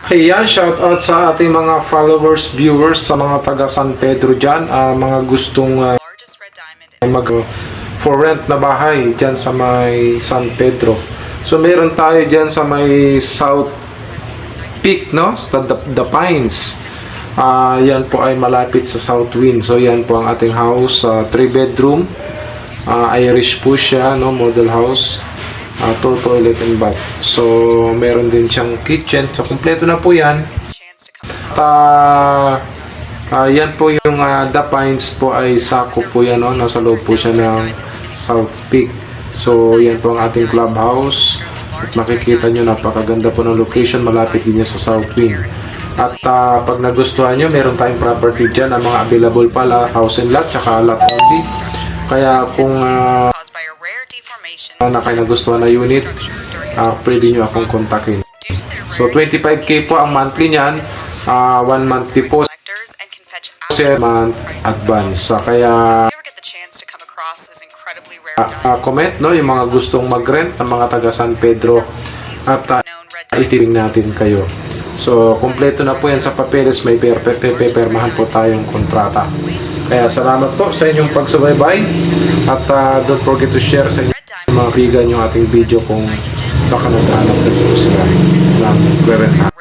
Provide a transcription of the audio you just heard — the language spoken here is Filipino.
Ayan, shout out sa ating mga followers, viewers, sa mga taga San Pedro dyan, mga gustong mag for rent na bahay dyan sa may San Pedro. So meron tayo dyan sa may South Peak, no? Sa The Pines. Yan po ay malapit sa South Wind. So yan po ang ating house, 3 bedroom, Irish po siya, no? Model house. 2 toilet and bath. So, meron din siyang kitchen. So, kumpleto na po yan. At, yan po yung The Pines po ay sako po yan. No? Nasa loob po siya ng South Peak. So, yan po ang ating clubhouse. At makikita nyo, napakaganda po ng location. Malapit din niya sa South Wing. At pag nagustuhan nyo, meron tayong property dyan. Ang mga available pala, house and lot, tsaka lot only. Kaya kung na kayo nagustuhan na unit, pwede nyo akong kontakin. So 25k po ang monthly nyan, 1 month deposit, 7 month advance. Kaya comment, no, yung mga gustong mag-rent ng mga taga San Pedro, at itiling natin kayo. So kompleto na po yan sa papeles, may pepermahan po tayong kontrata. Kaya salamat po sa inyong pagsubaybay, at don't forget to share sa mga bigan yung ating video kung baka naghanap na po sila ng rent.